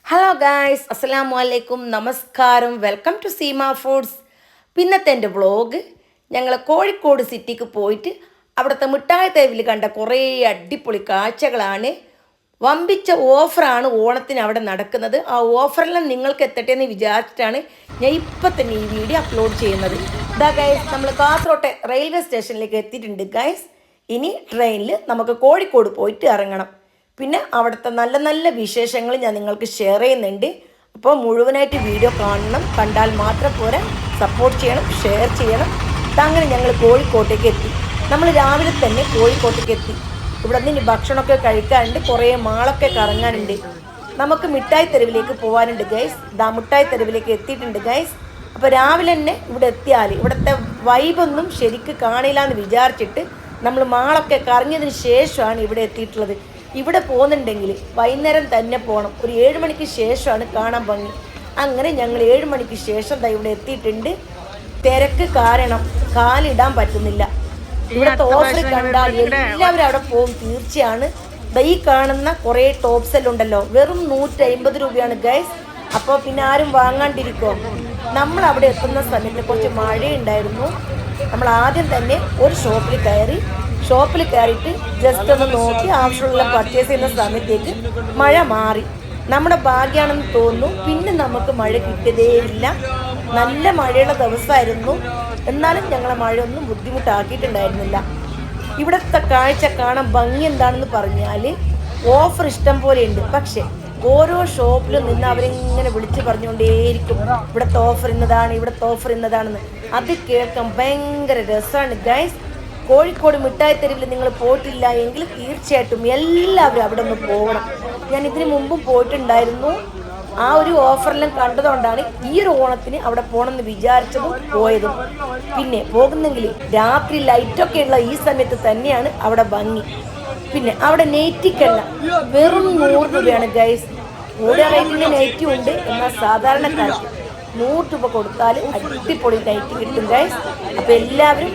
Hello guys, അസ്സലാമു അലൈക്കും, നമസ്കാരം. Welcome to Seema foods. പിന്നത്തെ എൻ്റെ വ്ളോഗ് ഞങ്ങൾ കോഴിക്കോട് സിറ്റിക്ക് പോയിട്ട് അവിടുത്തെ മിഠായി തെരുവിൽ കണ്ട കുറേ അടിപൊളി കാഴ്ചകളാണ്. വമ്പിച്ച ഓഫറാണ് ഓണത്തിന് അവിടെ നടക്കുന്നത്. ആ ഓഫറെല്ലാം നിങ്ങൾക്ക് എത്തട്ടെ എന്ന് വിചാരിച്ചിട്ടാണ് ഞാൻ ഇപ്പം തന്നെ ഈ വീഡിയോ അപ്ലോഡ് ചെയ്യുന്നത്. ഇതാ ഗൈസ്, നമ്മൾ കാസർഗോട്ടെ റെയിൽവേ സ്റ്റേഷനിലേക്ക് എത്തിയിട്ടുണ്ട് ഗൈസ്. ഇനി ട്രെയിനിൽ നമുക്ക് കോഴിക്കോട് പോയിട്ട് ഇറങ്ങണം. പിന്നെ അവിടുത്തെ നല്ല നല്ല വിശേഷങ്ങൾ ഞാൻ നിങ്ങൾക്ക് ഷെയർ ചെയ്യുന്നുണ്ട്. അപ്പോൾ മുഴുവനായിട്ട് വീഡിയോ കാണണം. കണ്ടാൽ മാത്രം പോരാ, സപ്പോർട്ട് ചെയ്യണം, ഷെയർ ചെയ്യണം. അങ്ങനെ ഞങ്ങൾ കോഴിക്കോട്ടേക്ക് എത്തി. നമ്മൾ രാവിലെ തന്നെ കോഴിക്കോട്ടേക്ക് എത്തി. ഇവിടെ നിന്ന് ഇനി ഭക്ഷണമൊക്കെ കഴിക്കാനുണ്ട്, കുറേ മാളൊക്കെ കറങ്ങാനുണ്ട്. നമുക്ക് മിഠായി തെരുവിലേക്ക് പോകാനുണ്ട് ഗൈസ്. മിഠായി തെരുവിലേക്ക് എത്തിയിട്ടുണ്ട് ഗൈസ്. അപ്പോൾ രാവിലെ തന്നെ ഇവിടെ എത്തിയാൽ ഇവിടുത്തെ വൈബൊന്നും ശരിക്ക് കാണില്ല എന്ന് വിചാരിച്ചിട്ട് നമ്മൾ മാളൊക്കെ കറങ്ങിയതിന് ശേഷമാണ് ഇവിടെ എത്തിയിട്ടുള്ളത്. ഇവിടെ പോകുന്നുണ്ടെങ്കിൽ വൈകുന്നേരം തന്നെ പോകണം. ഒരു 7 മണിക്ക് ശേഷമാണ് കാണാൻ ഭംഗി. അങ്ങനെ ഞങ്ങൾ 7 മണിക്ക് ശേഷം ഇവിടെ എത്തിയിട്ടുണ്ട്. തിരക്ക് കാരണം കാലിടാൻ പറ്റുന്നില്ല. ഇവിടുത്തെ ഓഫർ കണ്ടാൽ എല്ലാവരും അവിടെ പോകും തീർച്ചയാണ്. ഈ കാണുന്ന കുറേ ടോപ്സ് എല്ലാം ഉണ്ടല്ലോ, വെറും 150 രൂപയാണ് ഗൈസ്. അപ്പോൾ പിന്നെ ആരും വാങ്ങാണ്ടിരിക്കുമോ? നമ്മൾ അവിടെ എത്തുന്ന സമയത്ത് കുറച്ച് മഴയുണ്ടായിരുന്നു. നമ്മൾ ആദ്യം തന്നെ ഒരു ഷോപ്പിൽ കയറിയിട്ട് ജസ്റ്റ് ഒന്ന് നോക്കി ആവശ്യമുള്ള പർച്ചേസ് ചെയ്യുന്ന സമയത്തേക്ക് മഴ മാറി. നമ്മുടെ ഭാഗ്യമാണെന്ന് തോന്നുന്നു. പിന്നെ നമുക്ക് മഴ കിട്ടിയതേയില്ല. നല്ല മഴയുള്ള ദിവസമായിരുന്നു. എന്നാലും ഞങ്ങളെ മഴയൊന്നും ബുദ്ധിമുട്ടാക്കിയിട്ടുണ്ടായിരുന്നില്ല. ഇവിടുത്തെ കാഴ്ച കാണാൻ ഭംഗി എന്താണെന്ന് പറഞ്ഞാൽ ഓഫർ ഇഷ്ടം പോലെ ഉണ്ട്. പക്ഷേ ഓരോ ഷോപ്പിലും നിന്ന് അവരിങ്ങനെ വിളിച്ച് പറഞ്ഞുകൊണ്ടേയിരിക്കും, ഇവിടുത്തെ ഓഫർ ഇന്നതാണ്, ഇവിടുത്തെ ഓഫർ ഇന്നതാണെന്ന്. അത് കേൾക്കാൻ ഭയങ്കര രസമാണ് ഗൈസ്. കോഴിക്കോട് മിഠായി തെരുവിൽ നിങ്ങൾ പോയിട്ടില്ല എങ്കിൽ തീർച്ചയായിട്ടും എല്ലാവരും അവിടെ ഒന്ന് പോകണം. ഞാൻ ഇതിന് മുമ്പും പോയിട്ടുണ്ടായിരുന്നു. ആ ഒരു ഓഫറെല്ലാം കണ്ടതുകൊണ്ടാണ് ഈ ഒരു ഓണത്തിന് അവിടെ പോകണമെന്ന് വിചാരിച്ചതും പോയതും. പിന്നെ പോകുന്നെങ്കിൽ രാത്രി ലൈറ്റൊക്കെ ഉള്ള ഈ സമയത്ത് തന്നെയാണ് അവിടെ ഭംഗി. പിന്നെ അവിടെ നെയ്റ്റിക്കല്ല, വെറും 100 രൂപയാണ് ഗൈസ്. കൂടിയ റേറ്റിൻ്റെ നെയ്റ്റും ഉണ്ട്. എന്നാൽ സാധാരണക്കാർക്ക് 100 രൂപ കൊടുത്താൽ അടിപൊളി നൈറ്റ് കിട്ടും ഗൈസ്. അപ്പോൾ എല്ലാവരും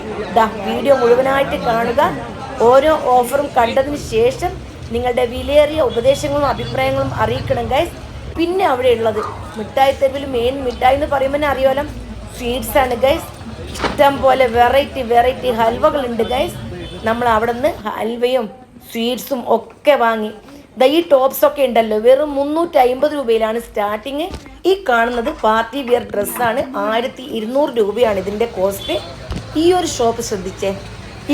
വീഡിയോ മുഴുവനായിട്ട് കാണുക. ഓരോ ഓഫറും കണ്ടതിന് ശേഷം നിങ്ങളുടെ വിലയേറിയ ഉപദേശങ്ങളും അഭിപ്രായങ്ങളും അറിയിക്കണം ഗൈസ്. പിന്നെ അവിടെ ഉള്ളത് മിഠായി തെരുവിൽ മെയിൻ മിഠായി എന്ന് പറയുമ്പോൾ തന്നെ അറിയാമല്ലോ, സ്വീറ്റ്സ് ആണ് ഗൈസ്. ഇഷ്ടം പോലെ വെറൈറ്റി ഹൽവകളുണ്ട് ഗൈസ്. നമ്മൾ അവിടെ നിന്ന് ഹൽവയും സ്വീറ്റ്സും ഒക്കെ വാങ്ങി. ഈ ടോപ്സ് ഒക്കെ ഉണ്ടല്ലോ, വെറും 350 രൂപയിലാണ് സ്റ്റാർട്ടിങ്. ഈ കാണുന്നത് പാർട്ടി വിയർ ഡ്രസ്സാണ്. 1200 രൂപയാണ് ഇതിൻ്റെ കോസ്റ്റ്. ഈ ഒരു ഷോപ്പ് ശ്രദ്ധിച്ചേ,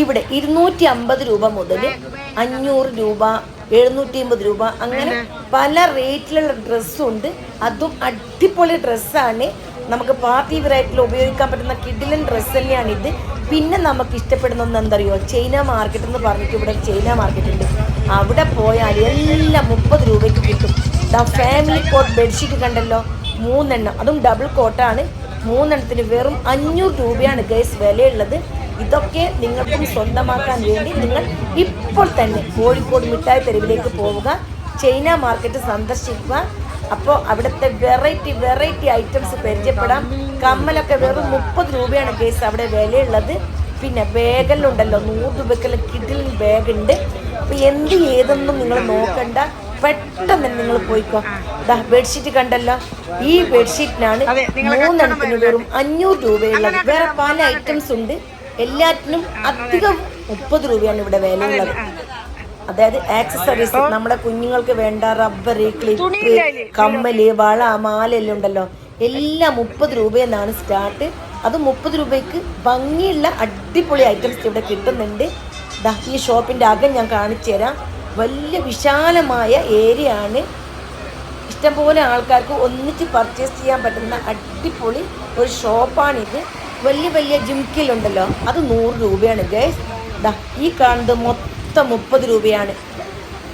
ഇവിടെ 250 രൂപ മുതൽ 500 രൂപ, 750 രൂപ, അങ്ങനെ പല റേറ്റിലുള്ള ഡ്രസ്സും ഉണ്ട്. അതും അടിപൊളി ഡ്രസ്സാണ്. നമുക്ക് പാർട്ടി വെറൈറ്റിയിൽ ഉപയോഗിക്കാൻ പറ്റുന്ന കിഡിലൻ ഡ്രസ്സ് തന്നെയാണിത്. പിന്നെ നമുക്ക് ഇഷ്ടപ്പെടുന്ന ഒന്ന് എന്തറിയോ, ചൈന മാർക്കറ്റ് എന്ന് പറഞ്ഞിട്ട് ഇവിടെ ചൈന മാർക്കറ്റ് ഉണ്ട്. അവിടെ പോയാൽ എല്ലാം 30 രൂപയ്ക്ക് കിട്ടും. ഫാമിലി കോട്ട് ബെഡ്ഷീറ്റ് കണ്ടല്ലോ, 3 എണ്ണം, അതും ഡബിൾ കോട്ടാണ്. 3 എണ്ണത്തിന് വെറും 500 രൂപയാണ് ഗൈസ് വിലയുള്ളത്. ഇതൊക്കെ നിങ്ങൾക്കും സ്വന്തമാക്കാൻ വേണ്ടി നിങ്ങൾ ഇപ്പോൾ തന്നെ കോഴിക്കോട് മിഠായി തെരുവിലേക്ക് പോവുക, ചൈന മാർക്കറ്റ് സന്ദർശിക്കുക. അപ്പോൾ അവിടുത്തെ വെറൈറ്റി ഐറ്റംസ് പരിചയപ്പെടാം. കമ്മലൊക്കെ വെറും 30 രൂപയാണ് ഗൈസ് അവിടെ വിലയുള്ളത്. പിന്നെ ബാഗെല്ലാം 100 രൂപയ്ക്കെല്ലാം കിഡിൽ ബാഗുണ്ട്. അപ്പോൾ ഏതൊന്നും നിങ്ങൾ നോക്കണ്ട, പെട്ടെന്ന് നിങ്ങൾ പോയിക്കോ. ബെഡ്ഷീറ്റ് കണ്ടല്ലോ, ഈ ബെഡ്ഷീറ്റിനാണ് 3 എണ്ണത്തിന് വെറും 500 രൂപയുള്ളത്. വേറെ പല ഐറ്റംസ് ഉണ്ട്. എല്ലാറ്റിനും അധികം 30 രൂപയാണ് ഇവിടെ വിലയുള്ളത്. അതായത് ആക്സസറീസ്, നമ്മുടെ കുഞ്ഞുങ്ങൾക്ക് വേണ്ട റബ്ബർ, ക്ലിപ്പ്, കമ്മല്, വള, മാല എല്ലാം ഉണ്ടല്ലോ, എല്ലാം 30 രൂപയെന്നാണ് സ്റ്റാർട്ട്. അത് 30 രൂപയ്ക്ക് ഭംഗിയുള്ള അടിപൊളി ഐറ്റംസ് ഇവിടെ കിട്ടുന്നുണ്ട്. ഈ ഷോപ്പിൻ്റെ അകം ഞാൻ കാണിച്ചു തരാം. വലിയ വിശാലമായ ഏരിയ ആണ്. ഇഷ്ടംപോലെ ആൾക്കാർക്ക് ഒന്നിച്ച് പർച്ചേസ് ചെയ്യാൻ പറ്റുന്ന അടിപൊളി ഒരു ഷോപ്പാണിത്. വലിയ ജിംക്കിലുണ്ടല്ലോ, അത് 100 രൂപയാണ് ഗൈസ്. ഈ കാണുന്നത് മൊത്തം 30 രൂപയാണ്.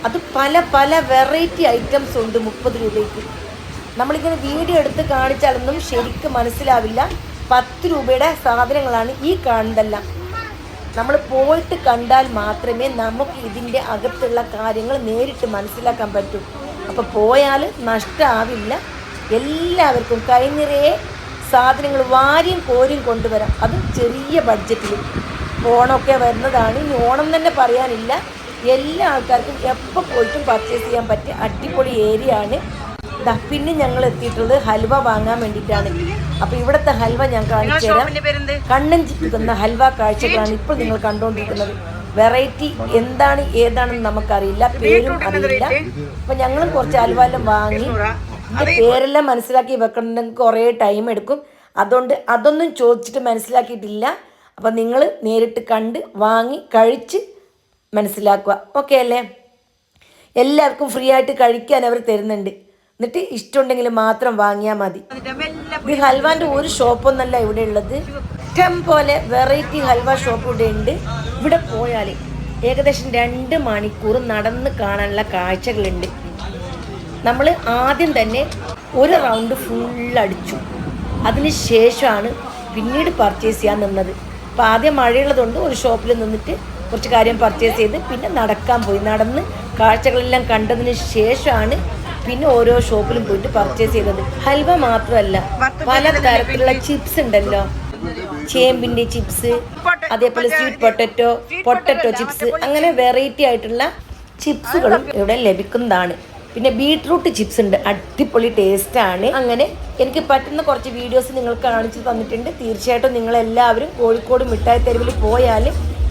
അത് പല വെറൈറ്റി ഐറ്റംസ് ഉണ്ട് 30 രൂപയ്ക്ക്. നമ്മളിങ്ങനെ വീഡിയോ എടുത്ത് കാണിച്ചാലൊന്നും ശരിക്കും മനസ്സിലാവില്ല. 10 രൂപയുടെ സാധനങ്ങളാണ് ഈ കാണുന്നതെല്ലാം. നമ്മൾ പോയിട്ട് കണ്ടാൽ മാത്രമേ നമുക്ക് ഇതിൻ്റെ അകത്തുള്ള കാര്യങ്ങൾ നേരിട്ട് മനസ്സിലാക്കാൻ പറ്റൂ. അപ്പോൾ പോയാൽ നഷ്ടമാവില്ല. എല്ലാവർക്കും കൈനിറയെ സാധനങ്ങൾ വാരിയും കോരിയും കൊണ്ടുവരാം. അതും ചെറിയ ബഡ്ജറ്റിൽ. ഓണമൊക്കെ വരുന്നതാണ്. ഇനി ഓണം തന്നെ പറയാനില്ല. എല്ലാ ആൾക്കാർക്കും എപ്പോൾ പോയിട്ടും പർച്ചേസ് ചെയ്യാൻ പറ്റിയ അടിപൊളി ഏരിയ ആണ്. പിന്നെ ഞങ്ങൾ എത്തിയിട്ടുള്ളത് ഹൽവ വാങ്ങാൻ വേണ്ടിയിട്ടാണ്. അപ്പോൾ ഇവിടുത്തെ ഹൽവ ഞാൻ കാണിച്ചു തരാം. കണ്ണൻ ചിറ്റുന്ന ഹൽവ കാഴ്ചകളാണ് ഇപ്പോൾ നിങ്ങൾ കണ്ടുകൊണ്ടിരിക്കുന്നത്. വെറൈറ്റി എന്താണ് ഏതാണെന്ന് നമുക്കറിയില്ല, പേരും അറിയില്ല. അപ്പം ഞങ്ങളും കുറച്ച് ഹൽവ എല്ലാം വാങ്ങി. ഇതിൻ്റെ പേരെല്ലാം മനസ്സിലാക്കി വെക്കണമെങ്കിൽ കുറേ ടൈം എടുക്കും. അതുകൊണ്ട് അതൊന്നും ചോദിച്ചിട്ട് മനസ്സിലാക്കിയിട്ടില്ല. അപ്പം നിങ്ങൾ നേരിട്ട് കണ്ട് വാങ്ങി കഴിച്ച് മനസ്സിലാക്കുക. ഓക്കെ അല്ലേ? എല്ലാവർക്കും ഫ്രീ ആയിട്ട് കഴിക്കാൻ അവർ തരുന്നുണ്ട്. എന്നിട്ട് ഇഷ്ടമുണ്ടെങ്കിൽ മാത്രം വാങ്ങിയാൽ മതി. ഈ ഹൽവാൻ്റെ ഒരു ഷോപ്പൊന്നല്ല ഇവിടെ ഉള്ളത്, ഇഷ്ടം പോലെ വെറൈറ്റി ഹൽവ ഷോപ്പ് ഇവിടെ ഉണ്ട്. ഇവിടെ പോയാൽ ഏകദേശം 2 മണിക്കൂർ നടന്ന് കാണാനുള്ള കാഴ്ചകളുണ്ട്. നമ്മൾ ആദ്യം തന്നെ ഒരു റൗണ്ട് ഫുൾ അടിച്ചു. അതിന് ശേഷമാണ് പിന്നീട് പർച്ചേസ് ചെയ്യാൻ നിന്നത്. അപ്പോൾ ആദ്യം മഴയുള്ളതുകൊണ്ട് ഒരു ഷോപ്പിൽ നിന്നിട്ട് കുറച്ച് കാര്യം പർച്ചേസ് ചെയ്ത് പിന്നെ നടക്കാൻ പോയി. നടന്ന് കാഴ്ചകളെല്ലാം കണ്ടതിന് ശേഷമാണ് പിന്നെ ഓരോ ഷോപ്പിലും പോയിട്ട് പർച്ചേസ് ചെയ്തത്. ഹൽവ മാത്രമല്ല, പല തരത്തിലുള്ള ചിപ്സ് ഉണ്ടല്ലോ, ചേമ്പിൻ്റെ ചിപ്സ്, അതേപോലെ സ്വീറ്റ് പൊട്ടറ്റോ ചിപ്സ്, അങ്ങനെ വെറൈറ്റി ആയിട്ടുള്ള ചിപ്സുകളും ഇവിടെ ലഭിക്കുന്നതാണ്. പിന്നെ ബീട്രൂട്ട് ചിപ്സ് ഉണ്ട്, അടിപൊളി ടേസ്റ്റാണ്. അങ്ങനെ എനിക്ക് പറ്റുന്ന കുറച്ച് വീഡിയോസ് നിങ്ങൾക്ക് കാണിച്ചു തന്നിട്ടുണ്ട്. തീർച്ചയായിട്ടും നിങ്ങളെല്ലാവരും കോഴിക്കോട് മിഠായി തെരുവിൽ പോയാൽ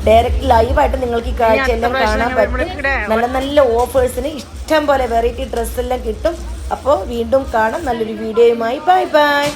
ഡയറക്റ്റ് ലൈവായിട്ട് നിങ്ങൾക്ക് ഈ കാഴ്ച എല്ലാം കാണാൻ പറ്റും. നല്ല നല്ല ഓഫേഴ്സിന് ഇഷ്ടം പോലെ വെറൈറ്റി ഡ്രസ്സെല്ലാം കിട്ടും. അപ്പോൾ വീണ്ടും കാണാം നല്ലൊരു വീഡിയോയുമായി. Bye bye.